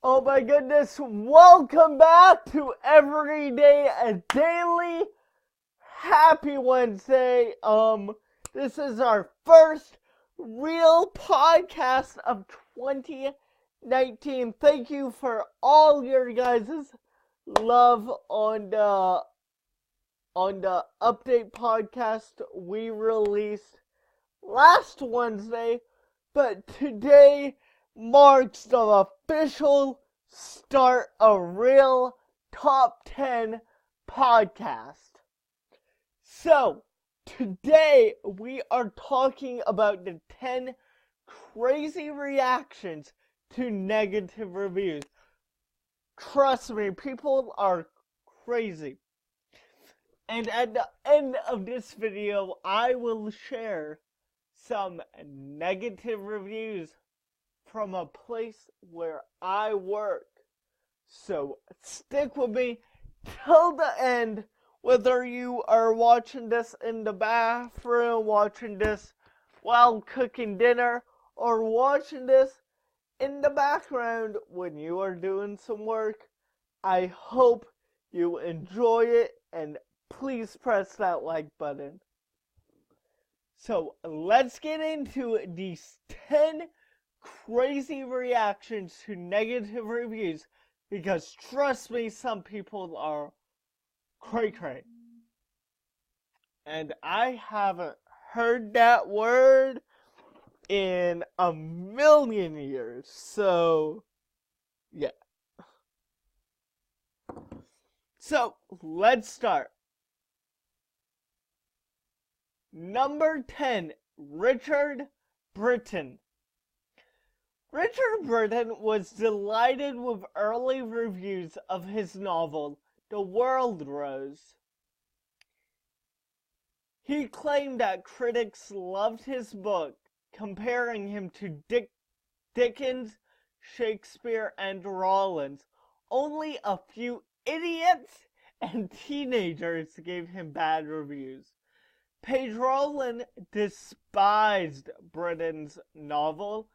Oh my goodness, welcome back to Everyday a Daily. Happy Wednesday. This is our first real podcast of 2019. Thank you for all your guys' love on the update podcast we released last Wednesday, but today marks the official start of real top 10 podcast. So, today we are talking about the 10 crazy reactions to negative reviews. Trust me, people are crazy. And at the end of this video, I will share some negative reviews from a place where I work. So stick with me till the end, whether you are watching this in the bathroom, watching this while cooking dinner, or watching this in the background when you are doing some work. I hope you enjoy it, and please press that like button. So let's get into these 10 crazy reactions to negative reviews, because trust me, some people are cray-cray. And I haven't heard that word in a million years, so yeah. So let's start. Number 10, Richard Britton. Richard Britton was delighted with early reviews of his novel, The World Rose. He claimed that critics loved his book, comparing him to Dickens, Shakespeare, and Rollins. Only a few idiots and teenagers gave him bad reviews. Paige Rowland despised Britton's novel.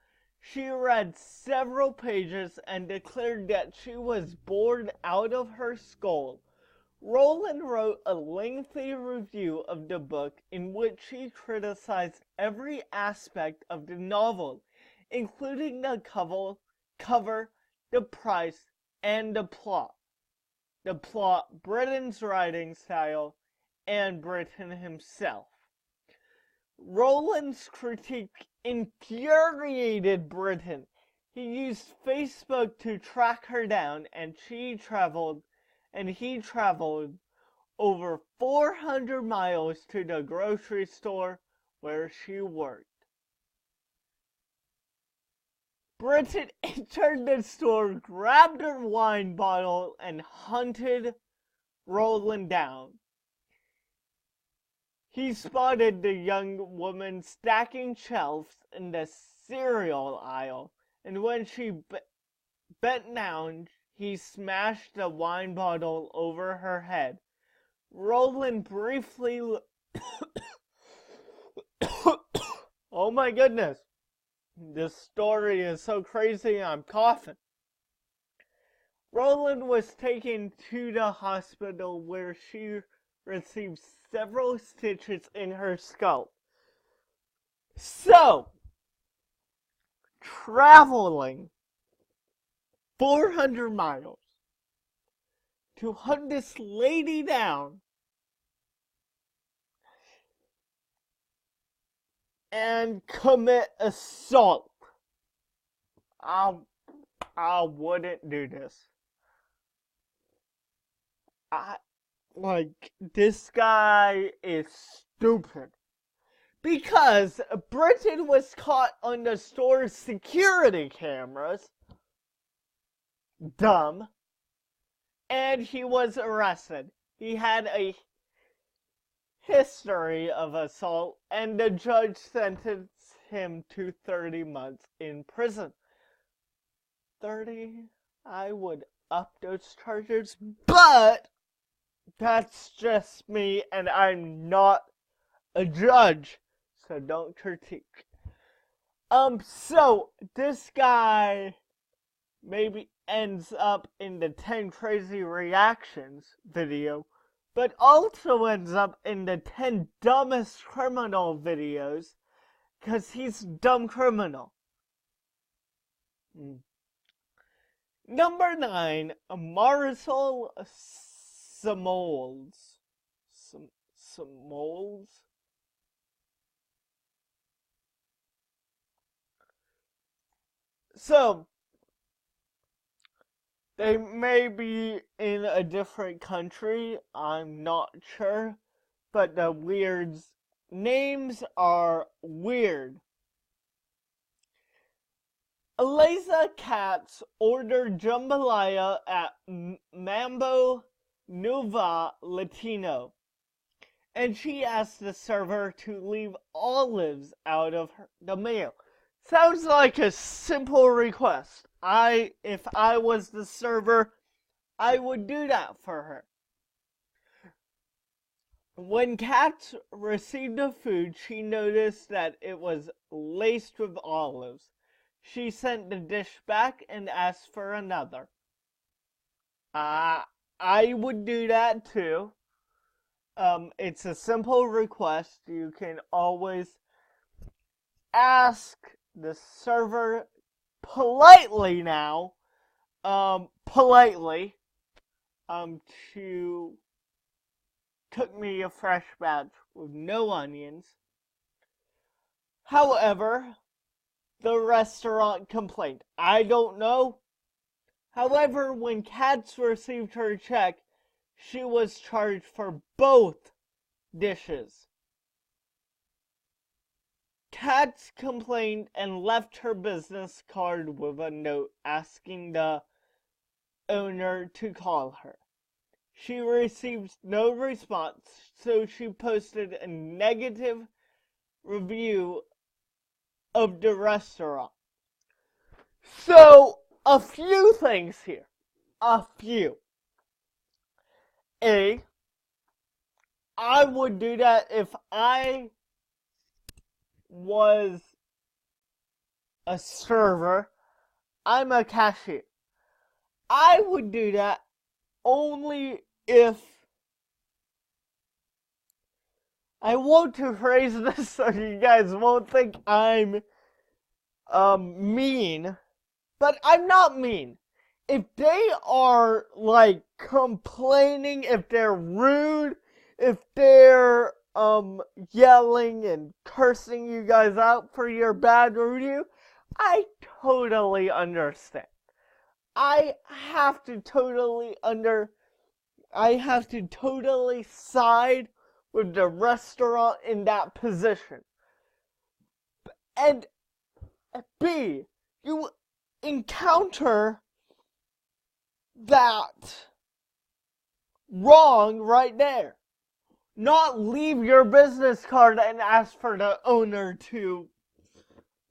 She read several pages and declared that she was bored out of her skull. Rowland wrote a lengthy review of the book in which she criticized every aspect of the novel, including the cover, the price, and the plot. The plot, Britton's writing style, and Britton himself. Rowland's critique infuriated Britton. He used Facebook to track her down, and he traveled over 400 miles to the grocery store where she worked. Britton entered the store, grabbed her wine bottle, and hunted Rowland down. He spotted the young woman stacking shelves in the cereal aisle, and when she bent down, he smashed the wine bottle over her head. Rowland briefly oh my goodness. This story is so crazy, I'm coughing. Rowland was taken to the hospital where she received several stitches in her scalp. So, traveling 400 miles to hunt this lady down and commit assault. I wouldn't do this. This guy is stupid. Because Britton was caught on the store's security cameras. Dumb. And he was arrested. He had a history of assault, and the judge sentenced him to 30 months in prison. 30? I would up those charges, but that's just me, and I'm not a judge, so don't critique. So this guy maybe ends up in the 10 crazy reactions video, but also ends up in the 10 dumbest criminal videos, because he's a dumb criminal. Number 9, Marisol Simols. Simols? So, they may be in a different country, I'm not sure, but the names are weird. Eliza Katz ordered jambalaya at Mambo Nuva Latino, and she asked the server to leave olives out of the meal. Sounds like a simple request. If I was the server, I would do that for her. When Katz received the food, she noticed that it was laced with olives. She sent the dish back and asked for another. I would do that too. It's a simple request. You can always ask the server politely now, to cook me a fresh batch with no onions. However, the restaurant complained. I don't know. However, when Katz received her check, she was charged for both dishes. Katz complained and left her business card with a note asking the owner to call her. She received no response, so she posted a negative review of the restaurant. So, a few things here. A few. I would do that if I was a server. I'm a cashier. I would do that only if I want to phrase this so you guys won't think I'm mean, but I'm not mean. If they are like complaining, if they're rude, if they're yelling and cursing you guys out for your bad review, I totally understand. I have to totally side with the restaurant in that position. And B, you encounter that wrong right there. Not leave your business card and ask for the owner to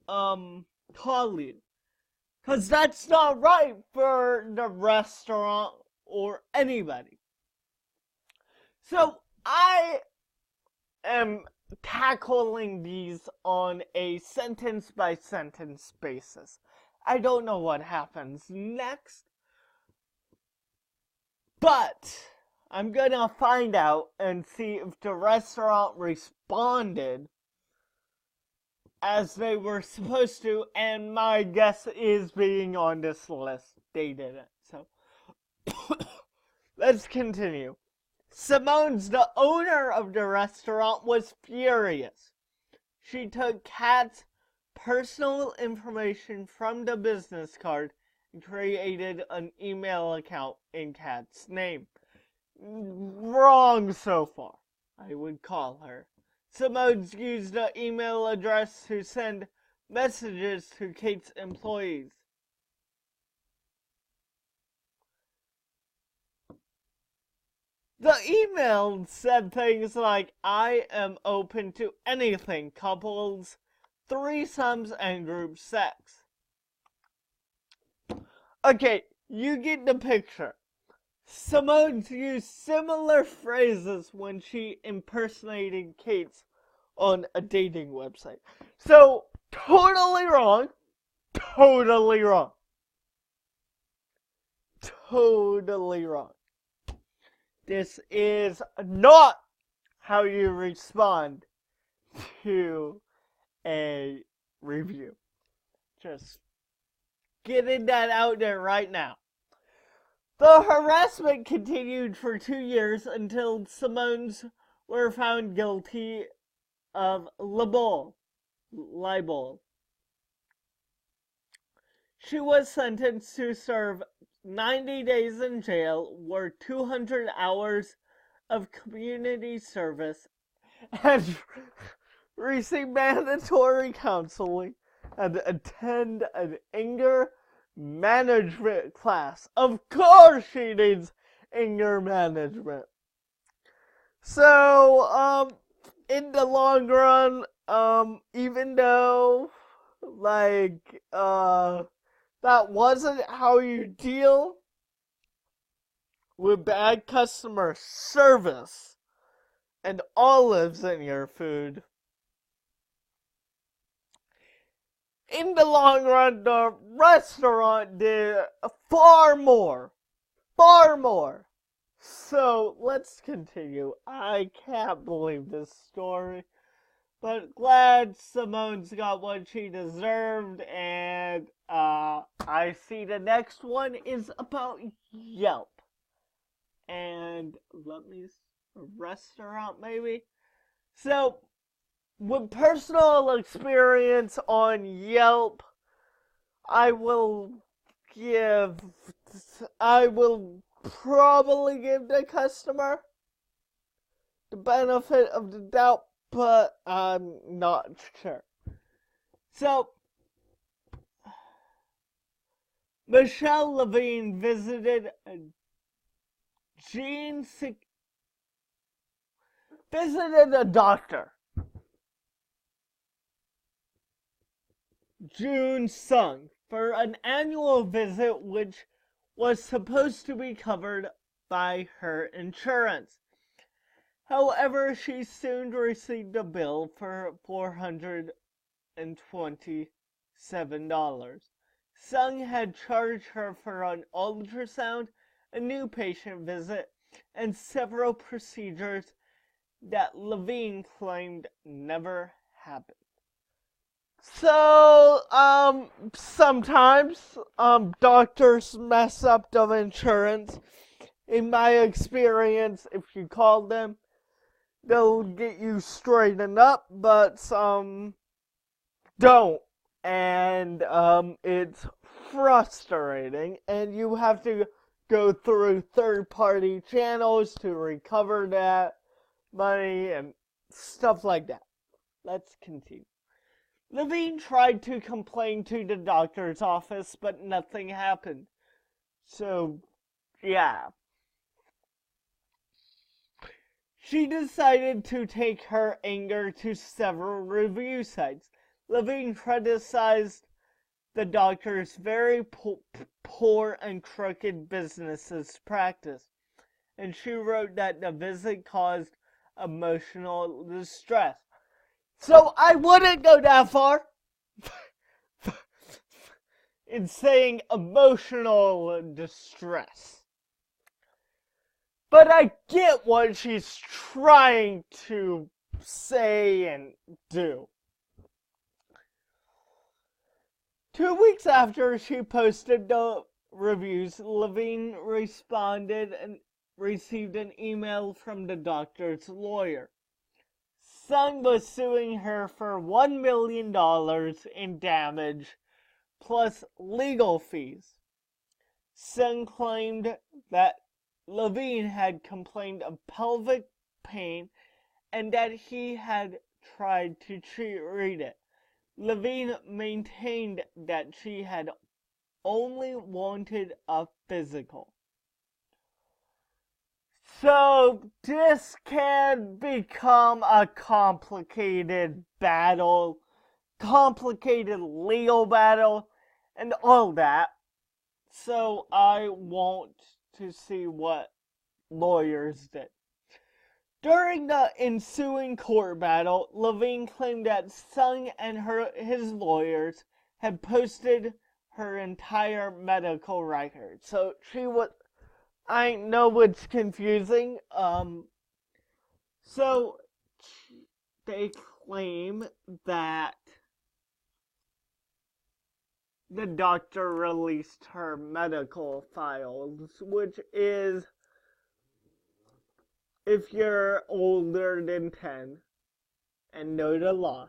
call you. Because that's not right for the restaurant or anybody. So I am tackling these on a sentence by sentence basis. I don't know what happens next, but I'm gonna find out and see if the restaurant responded as they were supposed to, and my guess is being on this list. They didn't, so let's continue. Simone's, the owner of the restaurant, was furious. She took Kat's personal information from the business card and created an email account in Kat's name. Wrong so far, I would call her. Simone's used the email address to send messages to Kate's employees. The email said things like, I am open to anything, couples, threesomes, and group sex. Okay, you get the picture. Simone's used similar phrases when she impersonated Kate's on a dating website. So, totally wrong. Totally wrong. totally wrong. This is not how you respond to a review. Just getting that out there right now. The harassment continued for 2 years until Simone were found guilty of libel. She was sentenced to serve 90 days in jail, work 200 hours of community service, and receive mandatory counseling and attend an anger management class. Of course she needs anger management. So, in the long run, even though, that wasn't how you deal with bad customer service and olives in your food, in the long run, the restaurant did far more. So, let's continue. I can't believe this story. But glad Simone's got what she deserved, and I see the next one is about Yelp. And a restaurant maybe? So, with personal experience on Yelp, I will probably give the customer the benefit of the doubt, but I'm not sure. So, Michelle Levine visited a doctor, June Sung, for an annual visit which was supposed to be covered by her insurance. However, she soon received a bill for $427. Sung had charged her for an ultrasound, a new patient visit, and several procedures that Levine claimed never happened. So, sometimes, doctors mess up the insurance. In my experience, if you call them, they'll get you straightened up, but some don't. And, it's frustrating, and you have to go through third-party channels to recover that money and stuff like that. Let's continue. Levine tried to complain to the doctor's office, but nothing happened. So, yeah. She decided to take her anger to several review sites. Levine criticized the doctor's very poor and crooked business's practice, and she wrote that the visit caused emotional distress. So I wouldn't go that far in saying emotional distress. But I get what she's trying to say and do. 2 weeks after she posted the reviews, Levine responded and received an email from the doctor's lawyer. Sung was suing her for $1 million in damage, plus legal fees. Sung claimed that Levine had complained of pelvic pain and that he had tried to treat it. Levine maintained that she had only wanted a physical. So this can become a complicated battle, complicated legal battle, and all that. So I want to see what lawyers did. During the ensuing court battle, Levine claimed that Sung and his lawyers had posted her entire medical record. So I know it's confusing. So they claim that the doctor released her medical files, which is, if you're older than 10 and know the law,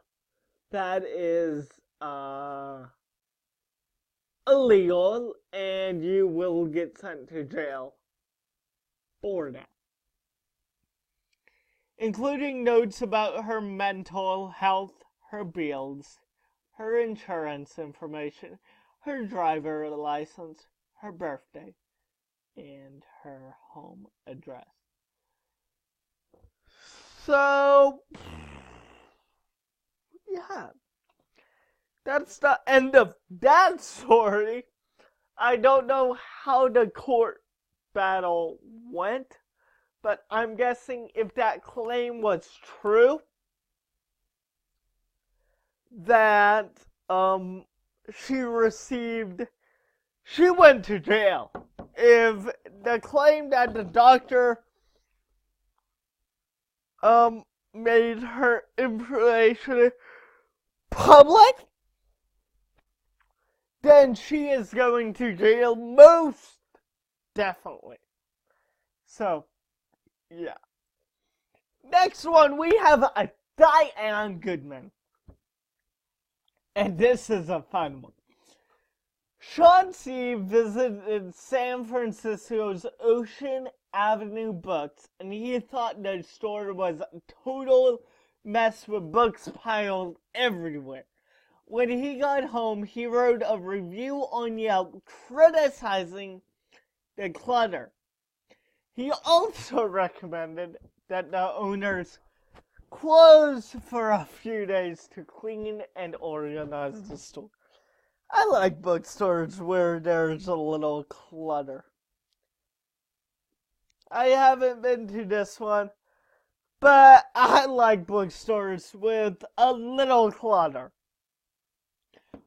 that is illegal, and you will get sent to jail for that. Including notes about her mental health, her bills, her insurance information, her driver license, her birthday, and her home address. So, yeah, that's the end of that story. I don't know how the court battle went, but I'm guessing if that claim was true, that she went to jail. If the claim that the doctor made her information public, then she is going to jail most definitely. So, yeah. Next one, we have a Diane Goodman. And this is a fun one. Chauncey visited San Francisco's Ocean Avenue Books, and he thought the store was a total mess with books piled everywhere. When he got home, he wrote a review on Yelp criticizing the clutter. He also recommended that the owners close for a few days to clean and organize the store. I like bookstores where there's a little clutter. I haven't been to this one, but I like bookstores with a little clutter.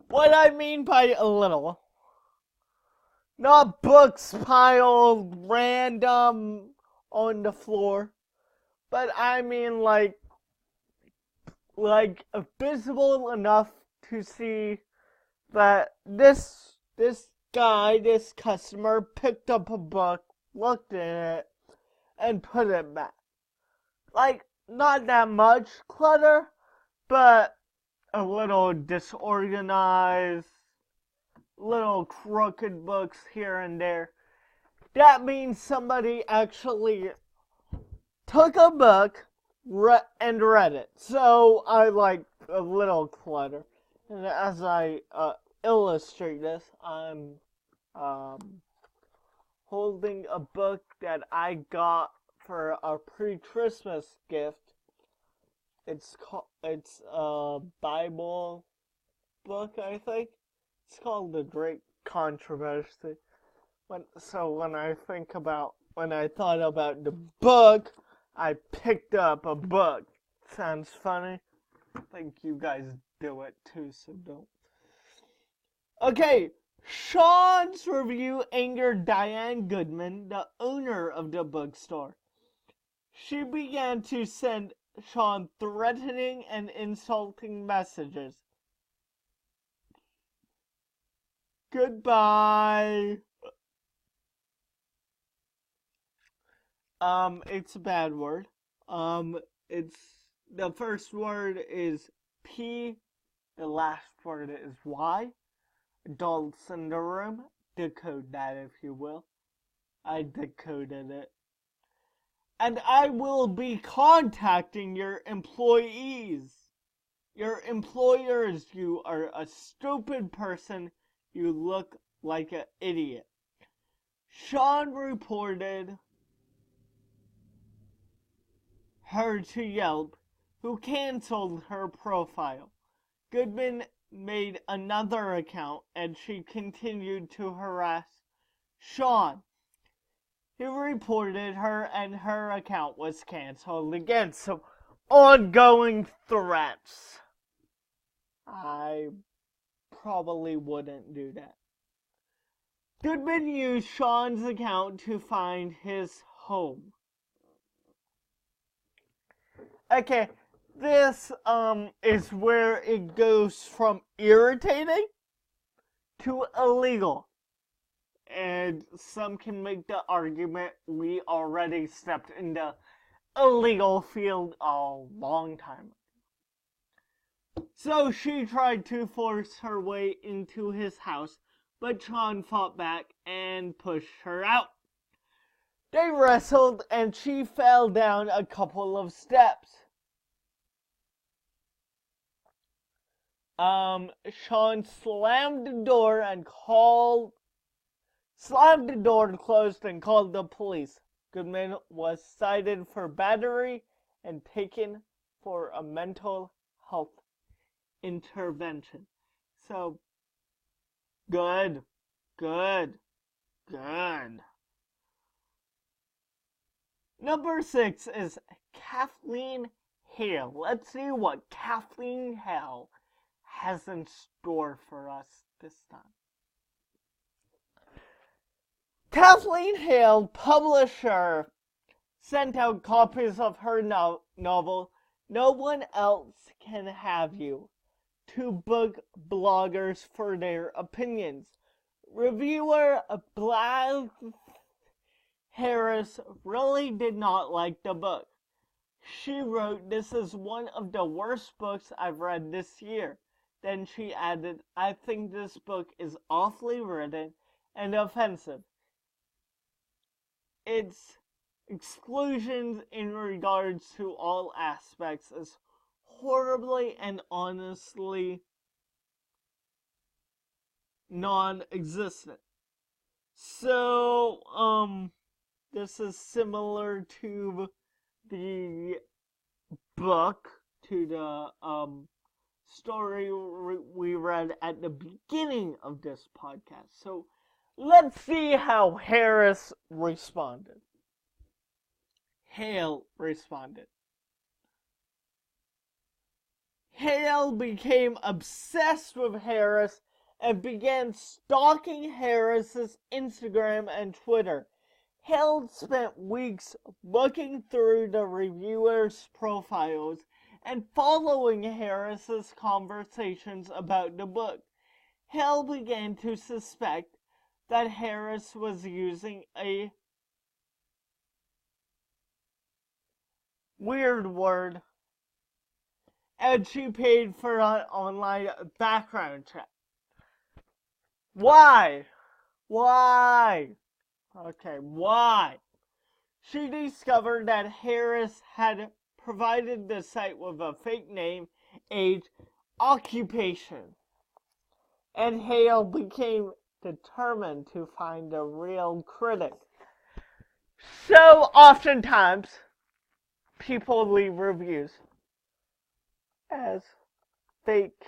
What I mean by a little, not books piled random on the floor, but I mean like visible enough to see that this customer picked up a book, looked at it, and put it back. Like, not that much clutter, but a little disorganized, little crooked books here and there. That means somebody actually took a book and read it. So I like a little clutter. And as I illustrate this, I'm holding a book that I got for a pre-Christmas gift. It's a Bible book, I think. It's called The Great Controversy. When I thought about the book, I picked up a book. Sounds funny? I think you guys do it too, so don't. Okay, Sean's review angered Diane Goodman, the owner of the bookstore. She began to send Sean threatening and insulting messages. Goodbye. It's a bad word. The first word is P, the last word is Y. Adult syndrome. Decode that, if you will. I decoded it. And I will be contacting your employees. Your employers, you are a stupid person. You look like an idiot. Sean reported her to Yelp, who canceled her profile. Goodman made another account, and she continued to harass Sean. He reported her, and her account was canceled again. So, ongoing threats. I probably wouldn't do that. Goodman used Sean's account to find his home. Okay, this is where it goes from irritating to illegal. And some can make the argument we already stepped into illegal field a long time ago. So she tried to force her way into his house, but Sean fought back and pushed her out. They wrestled and she fell down a couple of steps. Sean slammed the door closed and called the police. Goodman was cited for battery and taken for a mental health intervention. So, good. Number 6 is Kathleen Hale. Let's see what Kathleen Hale has in store for us this time. Kathleen Hale, publisher, sent out copies of her novel, No One Else Can Have You, to book bloggers for their opinions. Reviewer Blythe Harris really did not like the book. She wrote, "This is one of the worst books I've read this year." Then she added, "I think this book is awfully written and offensive. Its exclusions in regards to all aspects is horribly and honestly non-existent." So, this is similar to the book, to the, story we read at the beginning of this podcast. So, let's see how Harris responded. Hale responded. Hale became obsessed with Harris and began stalking Harris's Instagram and Twitter. Hale spent weeks looking through the reviewers' profiles and following Harris's conversations about the book. Hale began to suspect that Harris was using a weird word, and she paid for an online background check. Why? Okay, why? She discovered that Harris had provided the site with a fake name, age, occupation, and Hale became determined to find a real critic. So oftentimes, people leave reviews as fake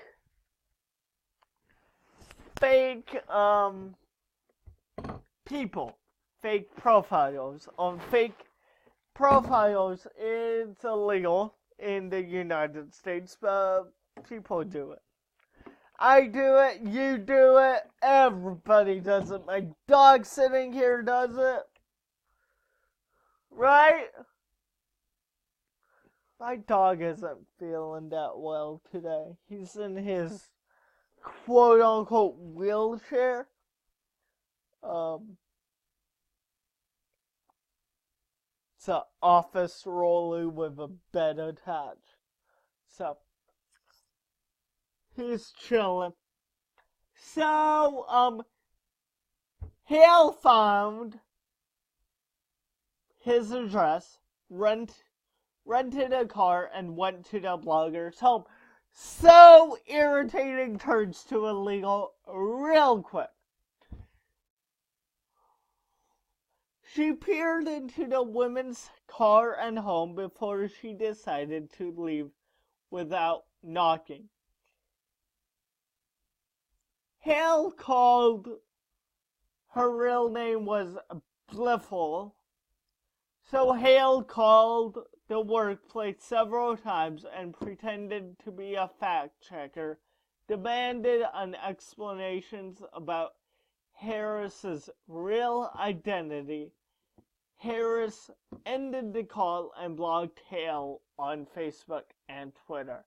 people, fake profiles. On fake profiles, it's illegal in the United States, but people do it. I do it, you do it, everybody does it. My dog sitting here does it. Right? My dog isn't feeling that well today. He's in his quote-unquote wheelchair. It's an office roller with a bed attached. So, he's chilling. So, Hale found his address, rented a car, and went to the blogger's home. So irritating turns to illegal real quick. She peered into the woman's car and home before she decided to leave without knocking. Hale called, her real name was Bliffle, so Hale called the workplace several times and pretended to be a fact checker, demanded an explanations about Harris's real identity, Harris ended the call and blocked Hale on Facebook and Twitter.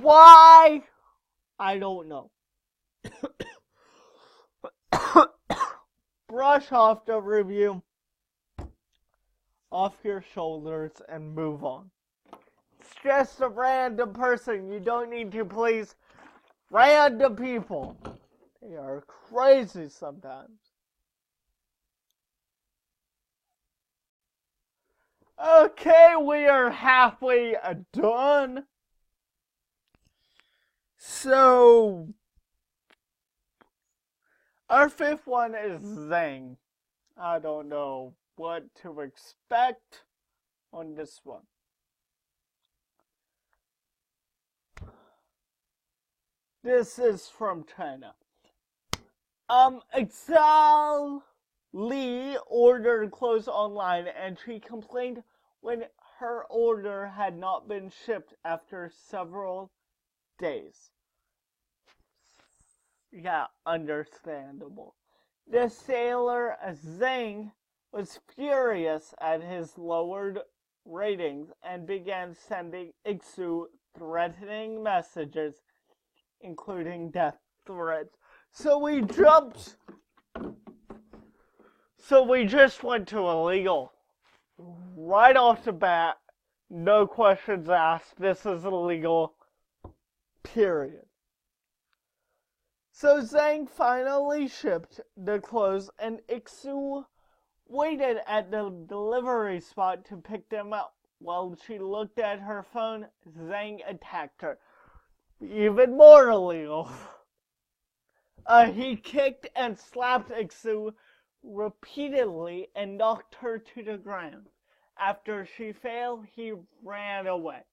Why? I don't know. Brush off the review off your shoulders and move on. It's just a random person. You don't need to please random people. They are crazy sometimes. Okay, we are halfway done. So, our fifth one is Zhang. I don't know what to expect on this one. This is from China. Exal Li ordered clothes online and she complained when her order had not been shipped after several days. Yeah, understandable. The sailor Zhang was furious at his lowered ratings and began sending Iksu threatening messages, including death threats. So we just went to illegal. Right off the bat, no questions asked. This is illegal. Period. So Zhang finally shipped the clothes and Iksu waited at the delivery spot to pick them up. While she looked at her phone, Zhang attacked her. Even more illegal. He kicked and slapped Iksu repeatedly and knocked her to the ground. After she fell, he ran away.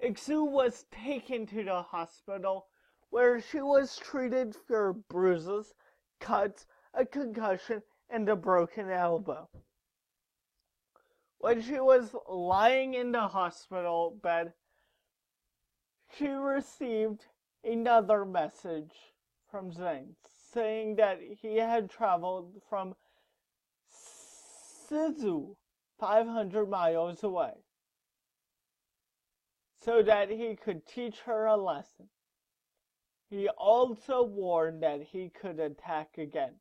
Iksu was taken to the hospital, where she was treated for bruises, cuts, a concussion, and a broken elbow. When she was lying in the hospital bed, she received another message from Zhang, saying that he had traveled from Sizhou, 500 miles away, so that he could teach her a lesson. He also warned that he could attack again.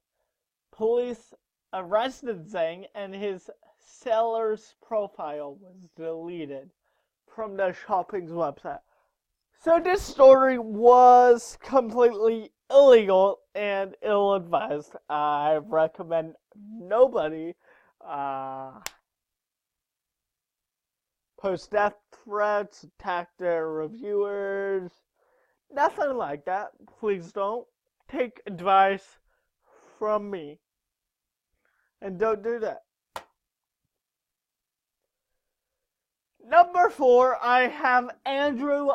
Police arrested Zhang and his seller's profile was deleted from the shopping's website. So this story was completely illegal and ill-advised. I recommend nobody post death threats, attack their reviewers, nothing like that. Please don't. Take advice from me. And don't do that. Number 4, I have Andrew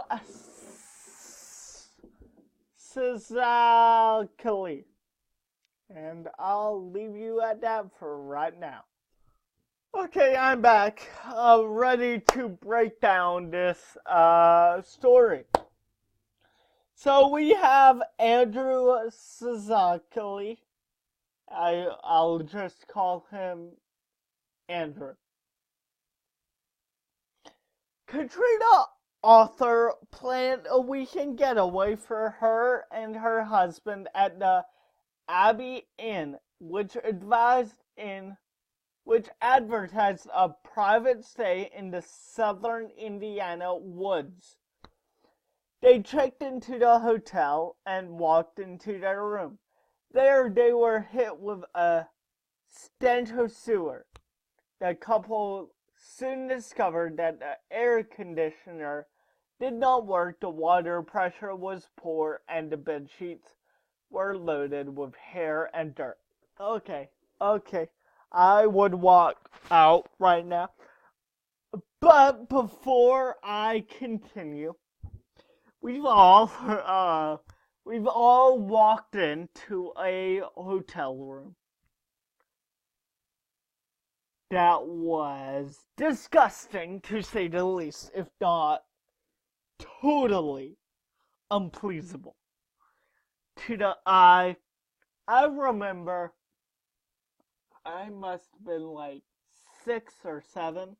Szakali. And I'll leave you at that for right now. Okay, I'm back. Ready to break down this story. So we have Andrew Szakali. I'll just call him Andrew. Katrina author planned a weekend getaway for her and her husband at the Abbey Inn, which advertised a private stay in the southern Indiana woods. They checked into the hotel and walked into their room. There they were hit with a stench of sewer. The couple soon discovered that the air conditioner did not work, the water pressure was poor, and the bed sheets were loaded with hair and dirt. Okay, I would walk out right now. But before I continue, we've all walked into a hotel room that was disgusting, to say the least, if not totally unpleasable. to the eye. I remember I must have been like 6 or 7.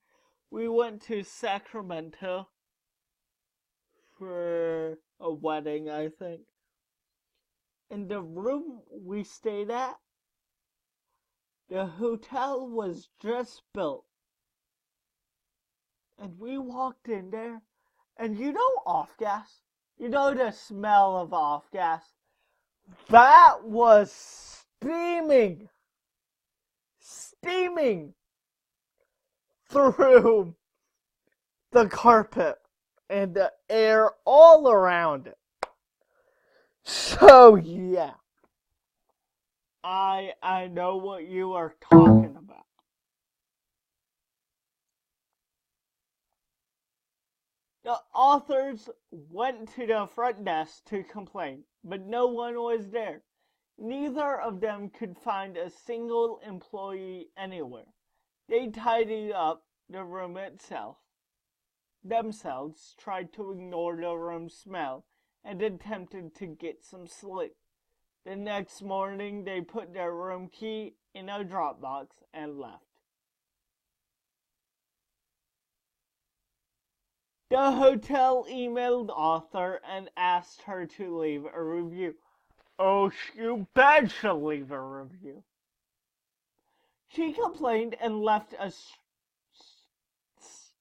We went to Sacramento for a wedding, I think. And the room we stayed at, the hotel was just built. And we walked in there, and you know off gas? You know the smell of off gas? That was steaming through the carpet and the air all around it. So yeah, I know what you are talking about. The authors went to the front desk to complain, but no one was there. Neither of them could find a single employee anywhere. They tidied up the room themselves, tried to ignore the room smell, and attempted to get some sleep. The next morning, they put their room key in a drop box and left. The hotel emailed author and asked her to leave a review. Oh, you bet she'll leave a review. She complained and left a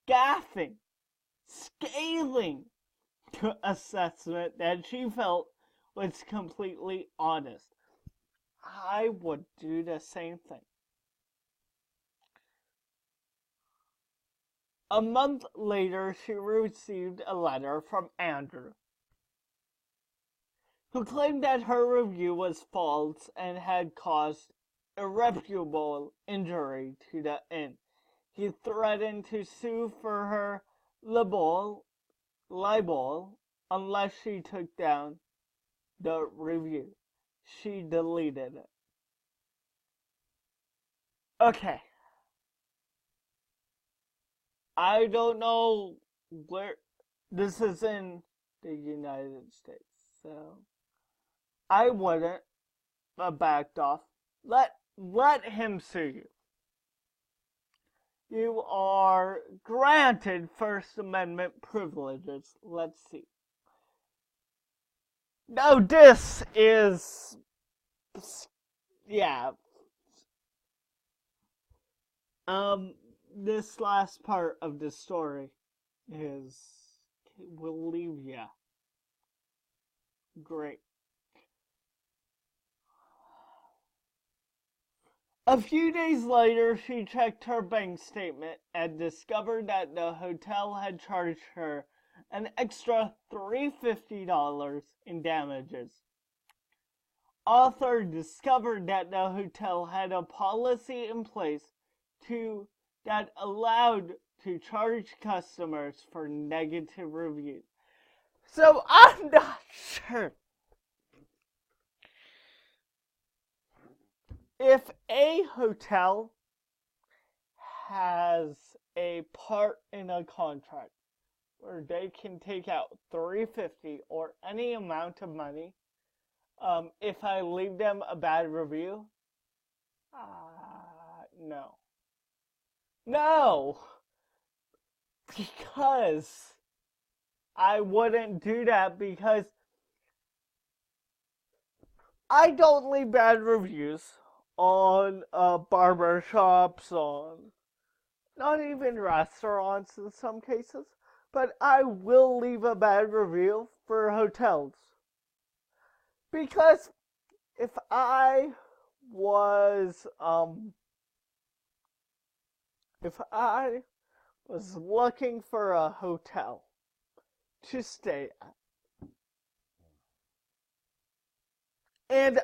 scathing assessment that she felt was completely honest. I would do the same thing. A month later, she received a letter from Andrew, who claimed that her review was false and had caused irreparable injury to the inn. He threatened to sue for her libel unless she took down the review. She deleted it. Okay. I don't know where this is in the United States, so I wouldn't have backed off. Let him sue you. You are granted First Amendment privileges. Let's see. Now this is, yeah. This last part of the story will leave ya. Great. A few days later, she checked her bank statement and discovered that the hotel had charged her an extra $350 in damages. Author discovered that the hotel had a policy in place that allowed to charge customers for negative reviews. So I'm not sure if a hotel has a part in a contract where they can take out $350 or any amount of money if I leave them a bad review. No. No! Because I wouldn't do that, because I don't leave bad reviews on barber shops, on not even restaurants in some cases, but I will leave a bad review for hotels. Because if I was looking for a hotel to stay at, and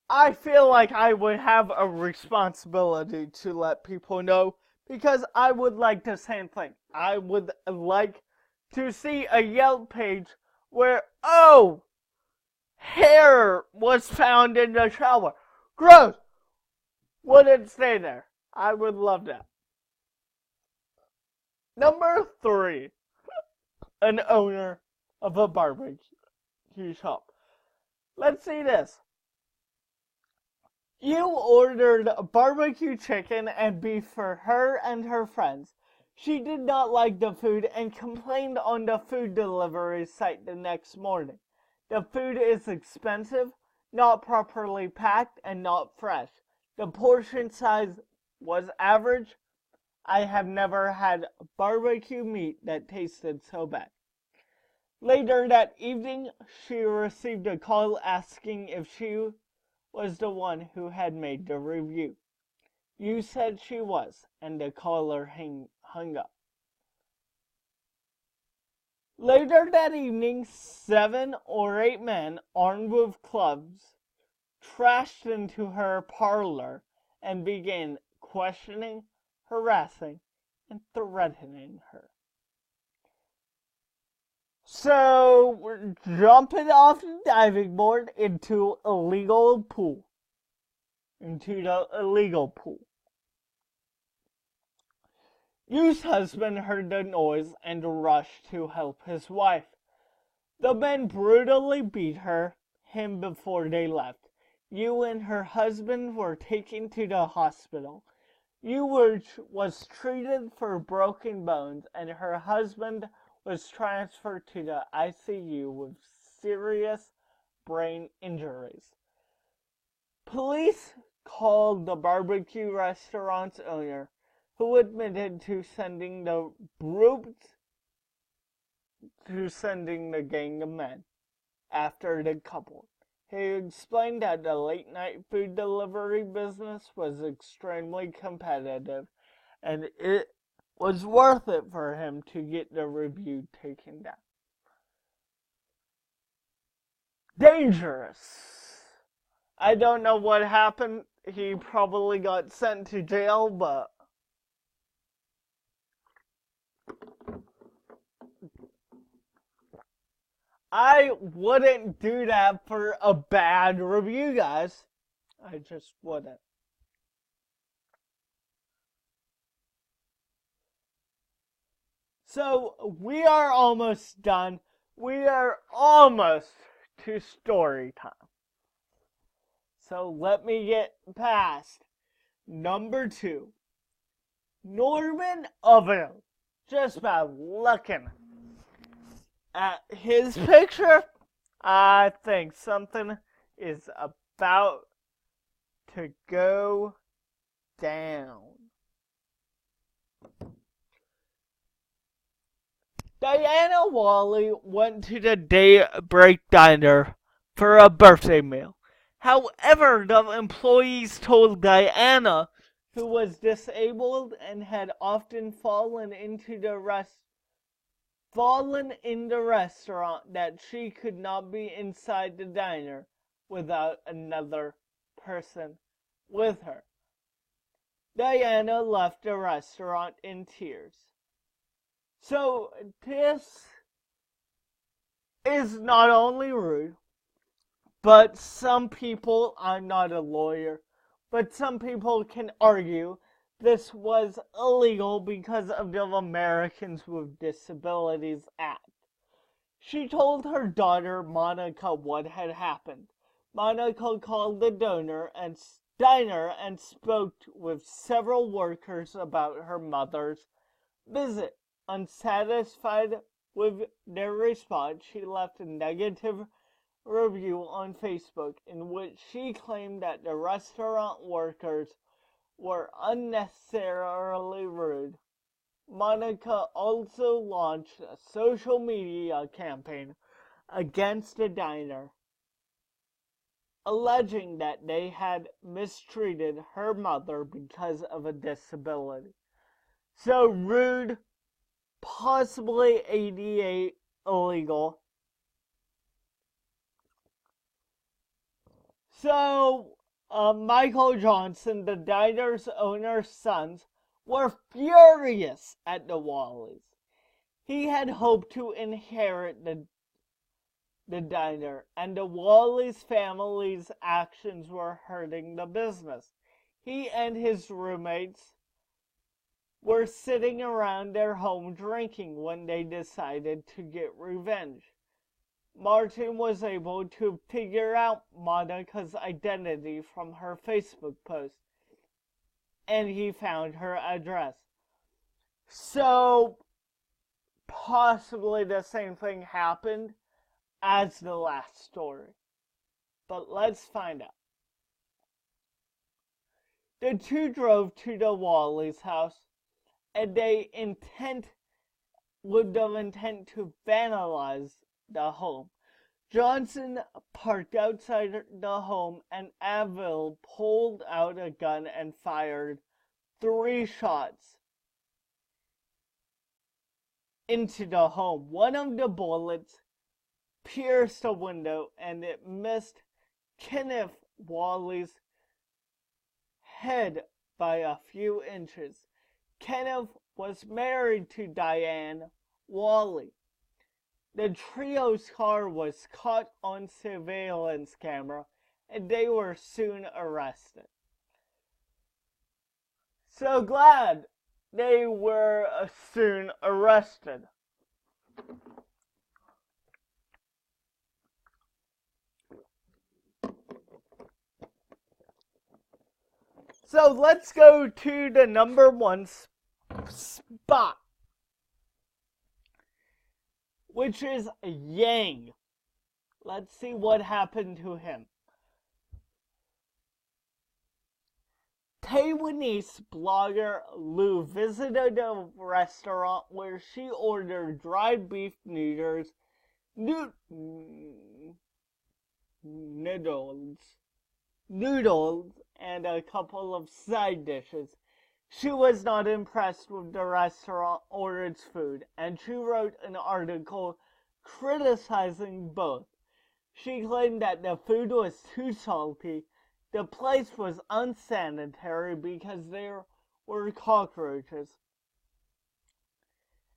I feel like I would have a responsibility to let people know, because I would like the same thing. I would like to see a Yelp page where, oh, hair was found in the shower. Gross! Wouldn't stay there. I would love that. Number 3. An owner of a barbecue barbecue shop. Let's see this. You ordered barbecue chicken and beef for her and her friends. She did not like the food and complained on the food delivery site the next morning. The food is expensive, not properly packed, and not fresh. The portion size was average. I have never had barbecue meat that tasted so bad. Later that evening, she received a call asking if she was the one who had made the review. You said she was, and the caller hung up. Later that evening, 7 or 8 men armed with clubs trashed into her parlor and began questioning, harassing, and threatening her. So, we're jumping off the diving board into the illegal pool. Yu's husband heard the noise and rushed to help his wife. The men brutally beat him before they left. Yu and her husband were taken to the hospital. Yu was treated for broken bones, and her husband was transferred to the ICU with serious brain injuries. Police called the barbecue restaurant's owner, who admitted to sending the gang of men after the couple. He explained that the late-night food delivery business was extremely competitive, and it was worth it for him to get the review taken down. Dangerous. I don't know what happened. He probably got sent to jail, but I wouldn't do that for a bad review, guys. I just wouldn't. So, we are almost done. We are almost to story time. So, let me get past number 2. Norman Ovell. Just by looking at his picture, I think something is about to go down. Diana Wally went to the Daybreak Diner for a birthday meal. However, the employees told Diana, who was disabled and had often fallen in the restaurant, that she could not be inside the diner without another person with her. Diana left the restaurant in tears. So, this is not only rude, but some people, I'm not a lawyer, but some people can argue this was illegal because of the Americans with Disabilities Act. She told her daughter Monica what had happened. Monica called the diner and spoke with several workers about her mother's visit. Unsatisfied with their response, she left a negative review on Facebook in which she claimed that the restaurant workers were unnecessarily rude. Monica also launched a social media campaign against the diner, alleging that they had mistreated her mother because of a disability. So rude, possibly ADA illegal. So, Michael Johnson, the diner's owner's sons, were furious at the Wallies. He had hoped to inherit the diner, and the Wallies family's actions were hurting the business. He and his roommates were sitting around their home drinking when they decided to get revenge. Martin was able to figure out Monica's identity from her Facebook post, and he found her address. So, possibly the same thing happened as the last story. But let's find out. The two drove to the Wally's house, and they with the intent to vandalize the home. Johnson parked outside the home, and Avil pulled out a gun and fired 3 shots into the home. One of the bullets pierced a window, and it missed Kenneth Wally's head by a few inches. Kenneth was married to Diane Wally. The trio's car was caught on surveillance camera, and they were soon arrested. So glad they were soon arrested. So let's go to the number 1 spot, which is Yang. Let's see what happened to him. Taiwanese blogger Lu visited a restaurant where she ordered dried beef noodles, and a couple of side dishes. She was not impressed with the restaurant or its food, and she wrote an article criticizing both. She claimed that the food was too salty, the place was unsanitary because there were cockroaches,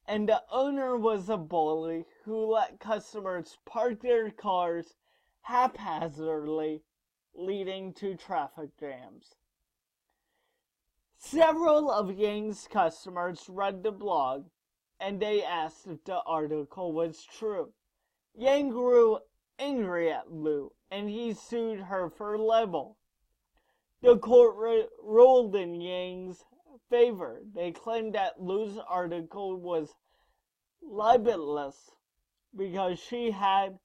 and the owner was a bully who let customers park their cars haphazardly, leading to traffic jams. Several of Yang's customers read the blog, and they asked if the article was true. Yang grew angry at Lu, and he sued her for libel. The court ruled in Yang's favor. They claimed that Lu's article was libelous because she had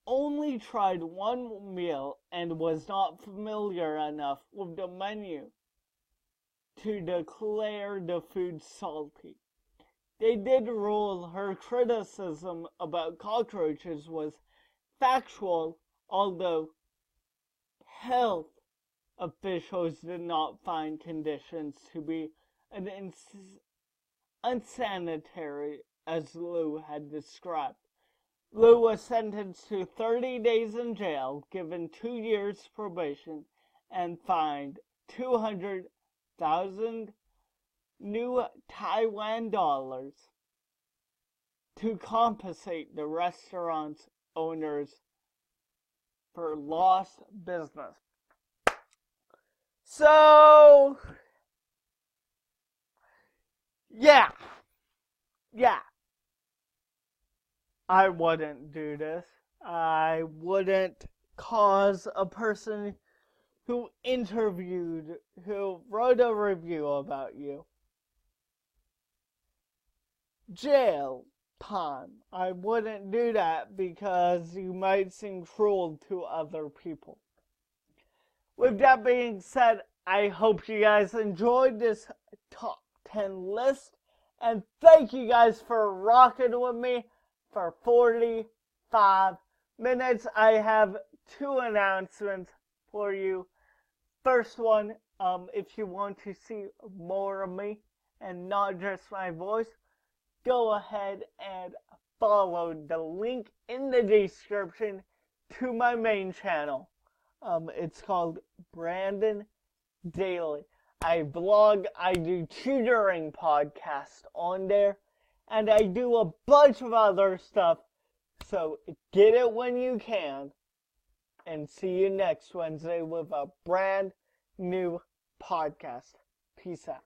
only tried one meal and was not familiar enough with the menu to declare the food salty. They did rule her criticism about cockroaches was factual, although health officials did not find conditions to be unsanitary as Lu had described. Lu was sentenced to 30 days in jail, given 2 years probation, and fined 200,000 new Taiwan dollars to compensate the restaurant's owners for lost business. So, yeah. I wouldn't do this. I wouldn't cause a person who wrote a review about you, jail time. I wouldn't do that because you might seem cruel to other people. With that being said, I hope you guys enjoyed this top 10 list, and thank you guys for rocking with me for 45 minutes. I have 2 announcements for you. First one, if you want to see more of me and not just my voice, go ahead and follow the link in the description to my main channel. It's called Brandon Daily. I vlog, I do tutoring podcasts on there, and I do a bunch of other stuff. So get it when you can, and see you next Wednesday with a brand new podcast. Peace out.